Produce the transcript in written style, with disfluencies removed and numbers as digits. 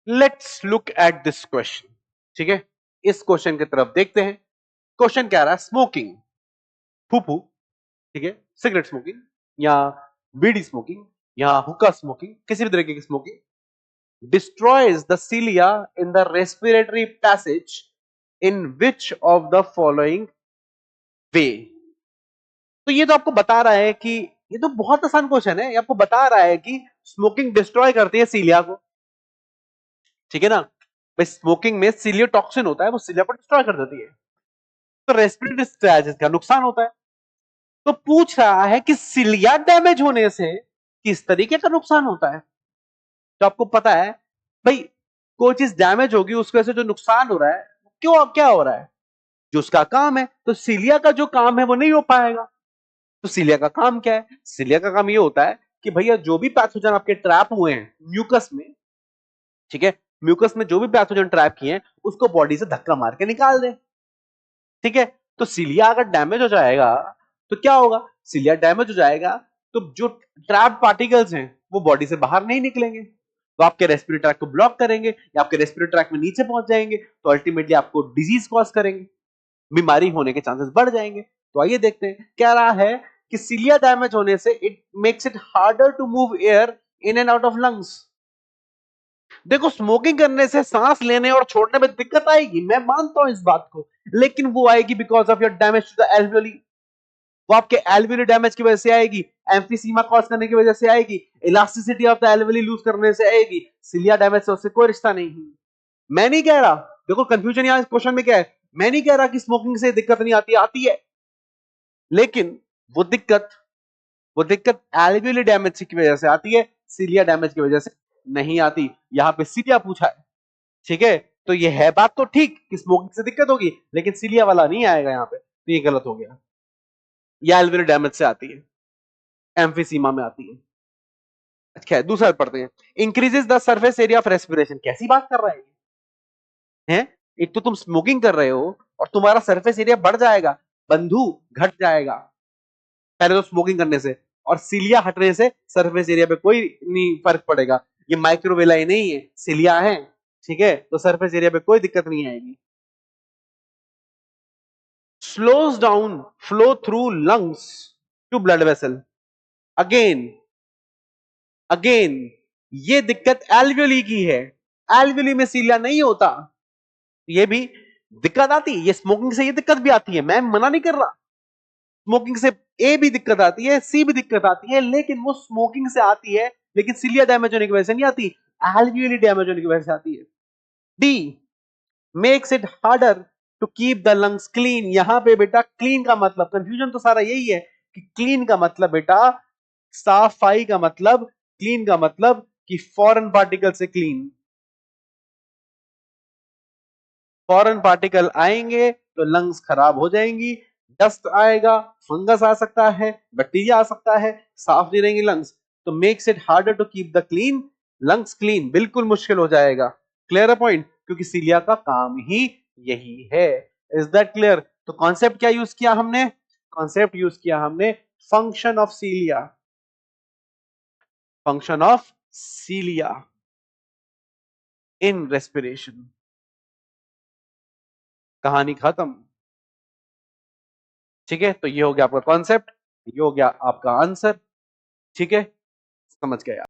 Let's look at this question. ठीक है, इस क्वेश्चन की तरफ देखते हैं। क्वेश्चन क्या रहा है? स्मोकिंग, फूफू, ठीक है, सिगरेट स्मोकिंग या बीड़ी स्मोकिंग या हुक्का स्मोकिंग, किसी भी तरीके की smoking destroys the cilia in the respiratory passage in which of the following way? तो ये तो आपको बता रहा है कि ये तो बहुत आसान क्वेश्चन है। ये आपको बता रहा है कि स्मोकिंग डिस्ट्रॉय करती है सीलिया को, ठीक है ना। भाई स्मोकिंग में सीलियोटॉक्सिन होता है, वो सीलिया को डिस्ट्रॉय कर देती है, तो रेस्पिरेटरी स्ट्रेस का नुकसान होता है। तो पूछ रहा है कि सीलिया डैमेज होने से किस तरीके का नुकसान होता है। तो आपको पता है भाई, कोई चीज डैमेज होगी उसकी वजह से जो नुकसान हो रहा है, क्यों, क्या हो रहा है? जो उसका काम है, तो सीलिया का जो काम है वो नहीं हो पाएगा। तो सीलिया का काम क्या है? सीलिया का काम ये होता है कि भैया जो भी पैथोजन आपके ट्रैप हुए हैं म्यूकस में, ठीक है, म्यूकस में जो भी पैथोजन ट्रैप किए हैं उसको बॉडी से धक्का मार के निकाल दे। ठीक है, तो सीलिया अगर डैमेज हो जाएगा तो क्या होगा? सीलिया डैमेज हो जाएगा तो जो ट्रैप पार्टिकल्स हैं वो बॉडी से बाहर नहीं निकलेंगे, तो आपके रेस्पिरेटरी ट्रैक को ब्लॉक करेंगे या आपके रेस्पिरेटरी ट्रैक में नीचे पहुंच जाएंगे, तो अल्टीमेटली आपको डिजीज कॉज करेंगे, बीमारी होने के चांसेस बढ़ जाएंगे। तो आइए देखते हैं, कह रहा है कि सीलिया डैमेज होने से it makes it harder to move air in and out of lungs. देखो, स्मोकिंग करने से सांस लेने और छोड़ने में दिक्कत आएगी, मैं मानता हूं इस बात को, लेकिन वो आएगी because of your damage to the alveoli. वो आपके एल्वियोली डैमेज की वजह से आएगी, एम्फीसीमा कॉज करने की वजह से आएगी, elasticity of the alveoli lose करने से आएगी। सीलिया डैमेज से उससे कोई रिश्ता नहीं है। मैं नहीं कह रहा, देखो कंफ्यूजन यहां क्वेश्चन में क्या है, मैं नहीं कह रहा कि स्मोकिंग से दिक्कत नहीं आती, आती है, लेकिन वो दिक्कत एल्वियोली डैमेज की वजह से आती है, सीलिया डैमेज की वजह से नहीं आती। यहां पे सीलिया पूछा है, ठीक है, तो ये है बात तो ठीक कि स्मोकिंग से दिक्कत होगी, लेकिन सीलिया वाला नहीं आएगा यहां पे, तो ये गलत हो गया। ये एल्वियोली डैमेज से आती है, एम्फीसीमा में आती है। अच्छा, दूसरा पढ़ते हैं। Increases the surface area of respiration, कैसी बात कर रहा है? एक तो तुम स्मोकिंग कर रहे हो और तुम्हारा सरफेस एरिया बढ़ जाएगा, बंधु घट जाएगा पहले तो स्मोकिंग करने से, और सीलिया हटने से सरफेस एरिया पे कोई नहीं फर्क पड़ेगा। ये माइक्रोवेलाई नहीं है, सीलिया है, ठीक है, तो सरफेस एरिया पे कोई दिक्कत नहीं आएगी। Slows down flow through lungs to blood vessel. Again again ये दिक्कत एल्वियोली की है, एल्वियोली में सीलिया नहीं होता, ये भी दिक्कत आती है। ये स्मोकिंग से ये दिक्कत भी आती है, मैं मना नहीं कर रहा, स्मोकिंग से ए भी दिक्कत आती है, सी भी दिक्कत आती है, लेकिन वो स्मोकिंग से आती है, लेकिन सीलिया डैमेज होने की वजह से नहीं आती, एल्वियोली डैमेज होने की वजह से आती है। The makes it harder to keep the lungs clean. यहां पे बेटा क्लीन का मतलब, कंफ्यूजन तो सारा यही है कि क्लीन का मतलब बेटा सफाई का मतलब, क्लीन का मतलब कि फॉरेन पार्टिकल से क्लीन। फॉरेन पार्टिकल आएंगे तो लंग्स खराब हो जाएंगी, डस्ट आएगा, फंगस आ सकता है, बैक्टीरिया आ सकता है, साफ नहीं रहेंगे लंग्स, तो makes it harder to keep the clean lungs clean, बिल्कुल मुश्किल हो जाएगा। क्लियर पॉइंट, क्योंकि सीलिया का काम ही यही है। Is that clear? तो कॉन्सेप्ट क्या यूज किया हमने? कॉन्सेप्ट यूज किया हमने function of सीलिया, function of सीलिया in respiration. कहानी खत्म। ठीक है, तो ये हो गया आपका कॉन्सेप्ट, ये हो गया आपका आंसर। ठीक है, समझ गए आप।